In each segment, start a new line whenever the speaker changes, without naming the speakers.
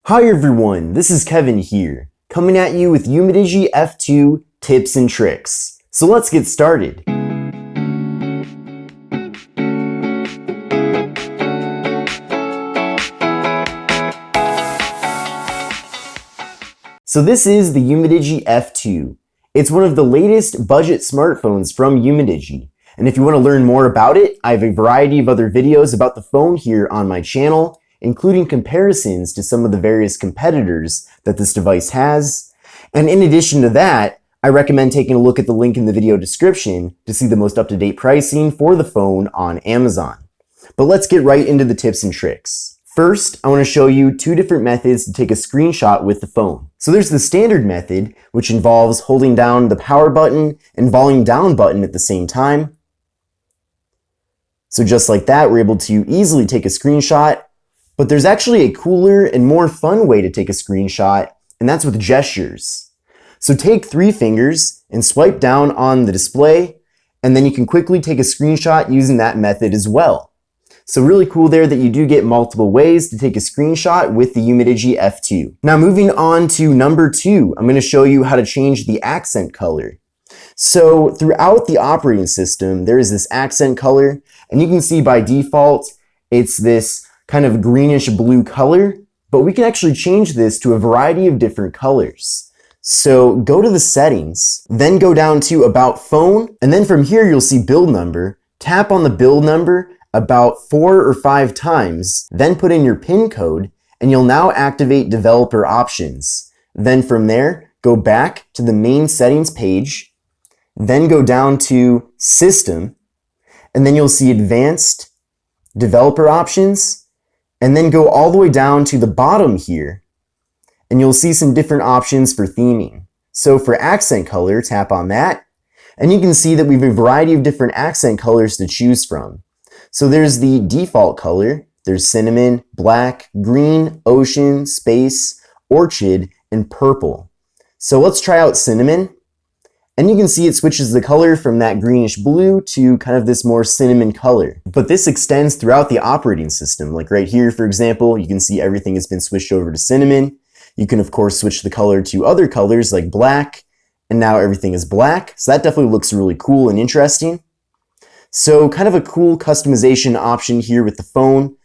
Hi everyone, this is Kevin here, coming at you with Umidigi F2 tips and tricks. So let's get started. So this is the Umidigi F2. It's one of the latest budget smartphones from Umidigi. And if you want to learn more about it, I have a variety of other videos about the phone here on my channel, including comparisons to some of the various competitors that this device has. And in addition to that, I recommend taking a look at the link in the video description to see the most up-to-date pricing for the phone on Amazon. But let's get right into the tips and tricks. First, I want to show you two different methods to take a screenshot with the phone. So there's the standard method, which involves holding down the power button and volume down button at the same time. So just like that, we're able to easily take a screenshot. But there's actually a cooler and more fun way to take a screenshot, and that's with gestures. So take 3 fingers and swipe down on the display, and then you can quickly take a screenshot using that method as well. So really cool there that you do get multiple ways to take a screenshot with the Umidigi F2. Now moving on to number 2, I'm going to show you how to change the accent color. So throughout the operating system, there is this accent color, and you can see by default, it's this kind of greenish blue color, but we can actually change this to a variety of different colors. So go to the settings, then go down to about phone, and then from here you'll see build number. Tap on the build number about 4 or 5 times, then put in your PIN code, and you'll now activate developer options. Then from there, go back to the main settings page, then go down to system, and then you'll see advanced developer options, and then go all the way down to the bottom here, and you'll see some different options for theming. So for accent color, tap on that, and you can see that we have a variety of different accent colors to choose from. So there's the default color, there's cinnamon, black, green, ocean, space, orchid, and purple. So let's try out cinnamon. And you can see it switches the color from that greenish blue to kind of this more cinnamon color. But this extends throughout the operating system. Like right here, for example, you can see everything has been switched over to cinnamon. You can, of course, switch the color to other colors like black, and now everything is black. So that definitely looks really cool and interesting. So kind of a cool customization option here with the phone,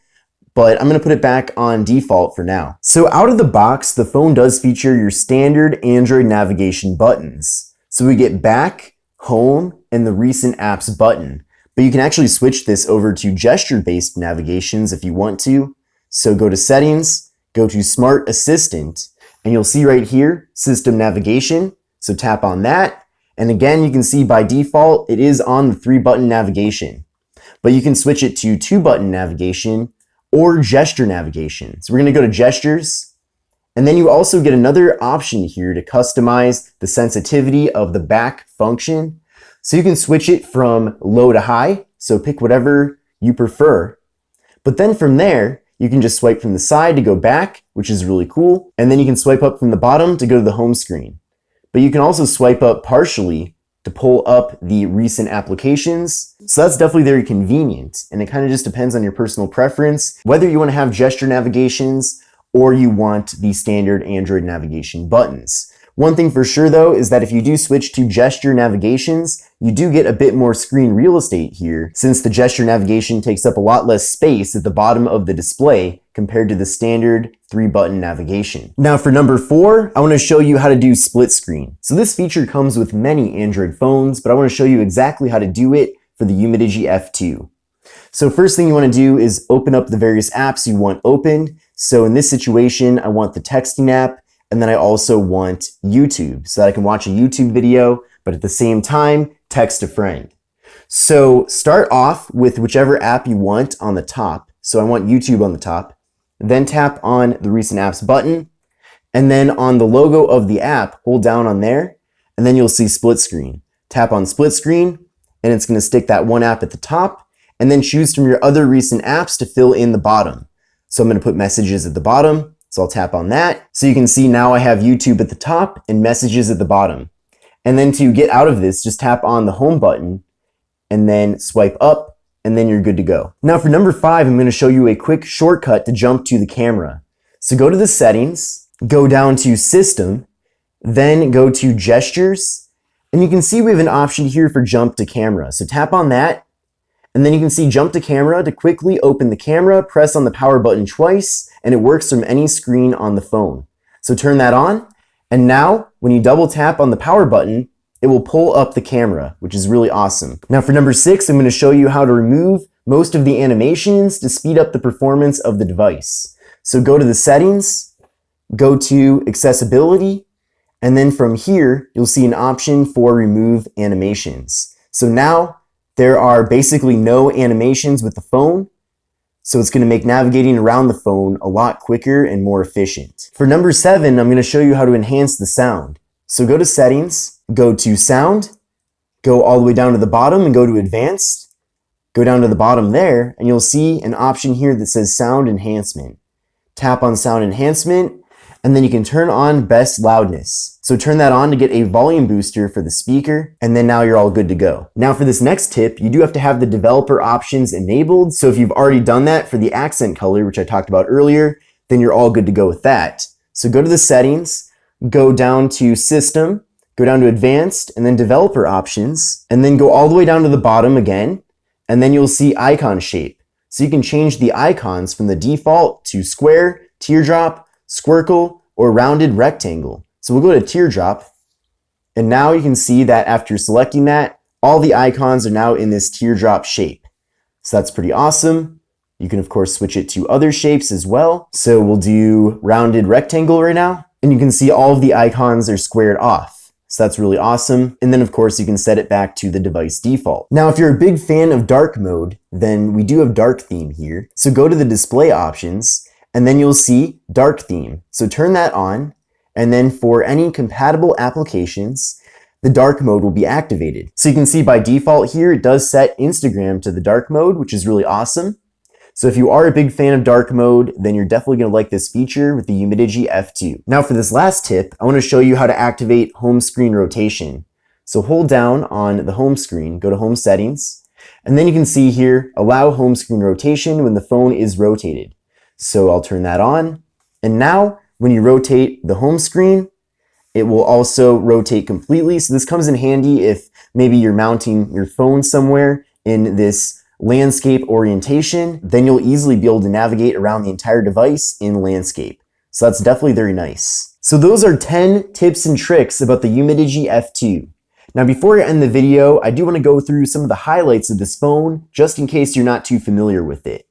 but I'm going to put it back on default for now. So out of the box, the phone does feature your standard Android navigation buttons. So we get back, home, and the recent apps button. But you can actually switch this over to gesture-based navigations if you want to. So go to settings, go to smart assistant, and you'll see right here, system navigation. So tap on that. And again, you can see by default, it is on the 3-button navigation. But you can switch it to 2-button navigation or gesture navigation. So we're going to go to gestures. And then you also get another option here to customize the sensitivity of the back function. So you can switch it from low to high, so pick whatever you prefer. But then from there, you can just swipe from the side to go back, which is really cool. And then you can swipe up from the bottom to go to the home screen. But you can also swipe up partially to pull up the recent applications. So that's definitely very convenient. And it kind of just depends on your personal preference, whether you want to have gesture navigations or you want the standard Android navigation buttons. One thing for sure though is that if you do switch to gesture navigations, you do get a bit more screen real estate here, since the gesture navigation takes up a lot less space at the bottom of the display compared to the standard 3-button navigation. Now for number 4, I want to show you how to do split screen. So this feature comes with many Android phones, but I want to show you exactly how to do it for the Umidigi F2. So first thing you want to do is open up the various apps you want opened. So in this situation, I want the texting app, and then I also want YouTube so that I can watch a YouTube video, but at the same time, text a friend. So start off with whichever app you want on the top. So I want YouTube on the top. Then tap on the recent apps button, and then on the logo of the app, hold down on there, and then you'll see split screen. Tap on split screen, and it's going to stick that one app at the top, and then choose from your other recent apps to fill in the bottom. So I'm going to put messages at the bottom, so I'll tap on that. So you can see now I have YouTube at the top and messages at the bottom. And then to get out of this, just tap on the home button and then swipe up, and then you're good to go. Now for number 5, I'm going to show you a quick shortcut to jump to the camera. So go to the settings, go down to system, then go to gestures, and you can see we have an option here for jump to camera. So tap on that, and then you can see jump to camera. To quickly open the camera, press on the power button twice, and it works from any screen on the phone. So turn that on, and now when you double tap on the power button, it will pull up the camera, which is really awesome. Now for number 6, I'm going to show you how to remove most of the animations to speed up the performance of the device. So go to the settings, go to accessibility, and then from here, you'll see an option for remove animations. So now there are basically no animations with the phone, so it's going to make navigating around the phone a lot quicker and more efficient. For number 7, I'm going to show you how to enhance the sound. So go to settings, go to sound, go all the way down to the bottom and go to advanced, go down to the bottom there, and you'll see an option here that says sound enhancement. Tap on sound enhancement, and then you can turn on best loudness. So turn that on to get a volume booster for the speaker, and then now you're all good to go. Now for this next tip, you do have to have the developer options enabled. So if you've already done that for the accent color, which I talked about earlier, then you're all good to go with that. So go to the settings, go down to system, go down to advanced, and then developer options, and then go all the way down to the bottom again, and then you'll see icon shape. So you can change the icons from the default to square, teardrop, squircle, or rounded rectangle. So we'll go to teardrop, and now you can see that after selecting that, all the icons are now in this teardrop shape. So that's pretty awesome. You can of course switch it to other shapes as well. So we'll do rounded rectangle right now, and you can see all of the icons are squared off. So that's really awesome. And then of course you can set it back to the device default. Now if you're a big fan of dark mode, then we do have dark theme here. So go to the display options, and then you'll see dark theme. So turn that on, and then for any compatible applications, the dark mode will be activated. So you can see by default here, it does set Instagram to the dark mode, which is really awesome. So if you are a big fan of dark mode, then you're definitely gonna like this feature with the Umidigi F2. Now for this last tip, I wanna show you how to activate home screen rotation. So hold down on the home screen, go to home settings, and then you can see here, allow home screen rotation when the phone is rotated. So I'll turn that on, and now when you rotate the home screen, it will also rotate completely. So this comes in handy if maybe you're mounting your phone somewhere in this landscape orientation, then you'll easily be able to navigate around the entire device in landscape. So that's definitely very nice. So those are 10 tips and tricks about the Umidigi F2. Now before I end the video, I do want to go through some of the highlights of this phone, just in case you're not too familiar with it.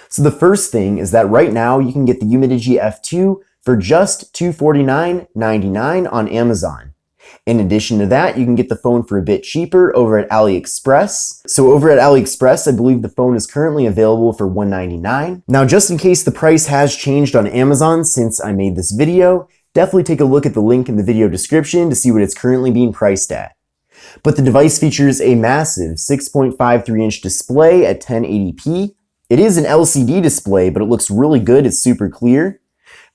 So the first thing is that right now you can get the Umidigi F2 for just $249.99 on Amazon. In addition to that, you can get the phone for a bit cheaper over at AliExpress. So over at AliExpress, I believe the phone is currently available for $199. Now, just in case the price has changed on Amazon since I made this video, definitely take a look at the link in the video description to see what it's currently being priced at. But the device features a massive 6.53-inch display at 1080p. It is an LCD display, but it looks really good. It's super clear.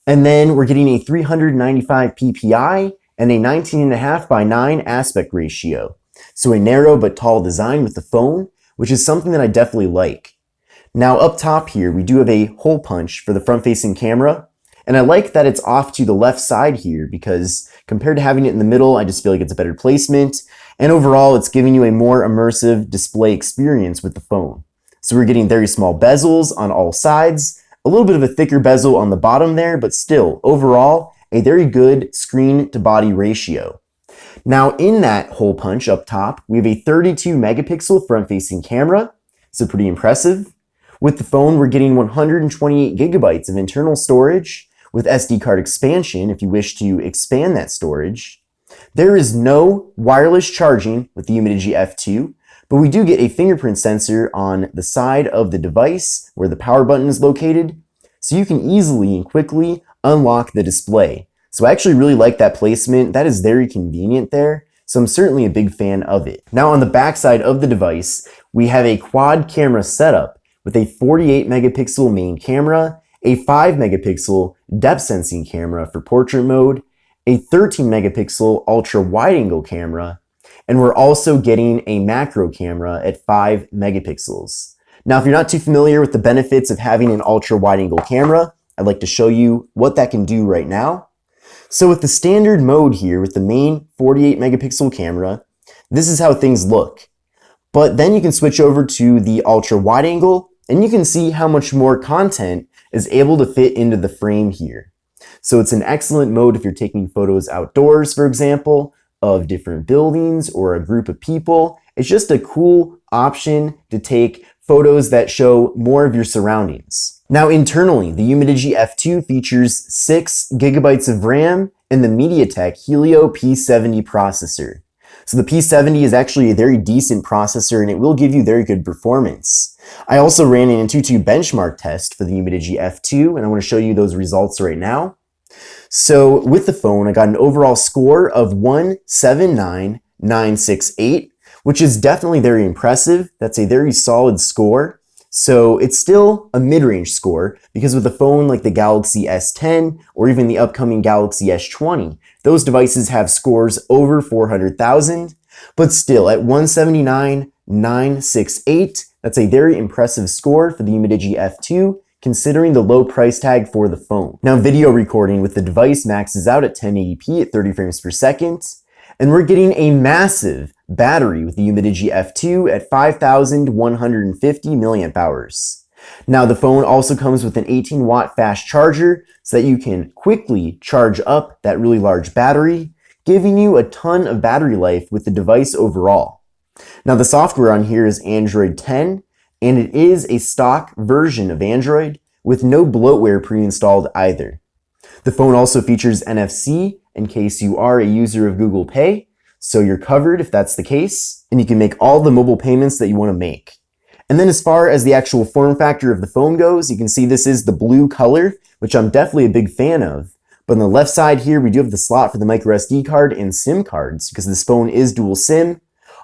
And then we're getting a 395 ppi and a 19.5 by 9 aspect ratio. So a narrow but tall design with the phone, which is something that I definitely like. Now up top here, we do have a hole punch for the front-facing camera. And I like that it's off to the left side here because compared to having it in the middle, I just feel like it's a better placement. And overall, it's giving you a more immersive display experience with the phone. So we're getting very small bezels on all sides, a little bit of a thicker bezel on the bottom there, but still, overall, a very good screen-to-body ratio. Now in that hole punch up top, we have a 32 megapixel front-facing camera, so pretty impressive. With the phone, we're getting 128 gigabytes of internal storage with SD card expansion if you wish to expand that storage. There is no wireless charging with the Umidigi F2, but we do get a fingerprint sensor on the side of the device where the power button is located, so you can easily and quickly unlock the display. So I actually really like that placement. That is very convenient there, so I'm certainly a big fan of it. Now on the back side of the device, we have a quad camera setup with a 48 megapixel main camera, a 5 megapixel depth sensing camera for portrait mode, a 13 megapixel ultra wide angle camera, and we're also getting a macro camera at 5 megapixels. Now, if you're not too familiar with the benefits of having an ultra wide angle camera, I'd like to show you what that can do right now. So with the standard mode here, with the main 48 megapixel camera, this is how things look. But then you can switch over to the ultra wide angle and you can see how much more content is able to fit into the frame here. So it's an excellent mode if you're taking photos outdoors, for example, of different buildings or a group of people. It's just a cool option to take photos that show more of your surroundings. Now internally, the Umidigi F2 features 6 gigabytes of RAM and the MediaTek Helio P70 processor. So the P70 is actually a very decent processor and it will give you very good performance. I also ran an Antutu benchmark test for the Umidigi F2 and I want to show you those results right now. So with the phone, I got an overall score of 179,968, which is definitely very impressive. That's a very solid score. So it's still a mid-range score because with a phone like the Galaxy S10 or even the upcoming Galaxy S20, those devices have scores over 400,000, but still at 179,968, that's a very impressive score for the Umidigi F2 considering the low price tag for the phone. Now video recording with the device maxes out at 1080p at 30 frames per second, and we're getting a massive battery with the Umidigi F2 at 5,150 milliamp hours. Now the phone also comes with an 18-watt fast charger so that you can quickly charge up that really large battery, giving you a ton of battery life with the device overall. Now the software on here is Android 10, and it is a stock version of Android with no bloatware pre-installed either. The phone also features NFC in case you are a user of Google Pay, so you're covered if that's the case, and you can make all the mobile payments that you want to make. And then as far as the actual form factor of the phone goes, you can see this is the blue color, which I'm definitely a big fan of. But on the left side here, we do have the slot for the micro SD card and SIM cards because this phone is dual SIM.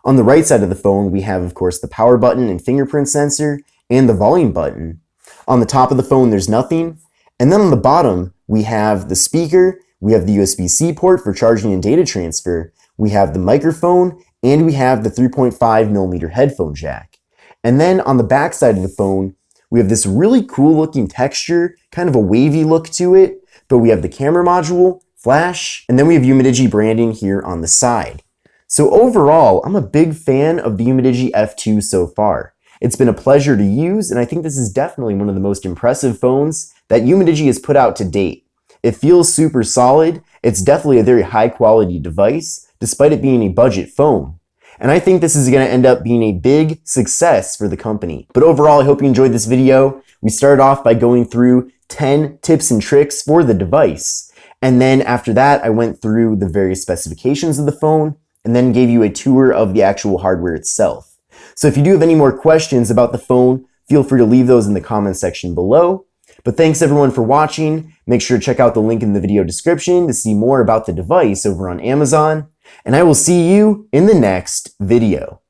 On the right side of the phone, we have, of course, the power button and fingerprint sensor and the volume button. On the top of the phone, there's nothing. And then on the bottom, we have the speaker, we have the USB-C port for charging and data transfer, we have the microphone, and we have the 3.5mm headphone jack. And then on the back side of the phone, we have this really cool looking texture, kind of a wavy look to it, but we have the camera module, flash, and then we have Umidigi branding here on the side. So overall, I'm a big fan of the Umidigi F2 so far. It's been a pleasure to use, and I think this is definitely one of the most impressive phones that Umidigi has put out to date. It feels super solid, it's definitely a very high quality device, despite it being a budget phone. And I think this is going to end up being a big success for the company. But overall, I hope you enjoyed this video. We started off by going through 10 tips and tricks for the device. And then after that, I went through the various specifications of the phone, and then gave you a tour of the actual hardware itself. So if you do have any more questions about the phone, feel free to leave those in the comment section below. But thanks everyone for watching. Make sure to check out the link in the video description to see more about the device over on Amazon. And I will see you in the next video.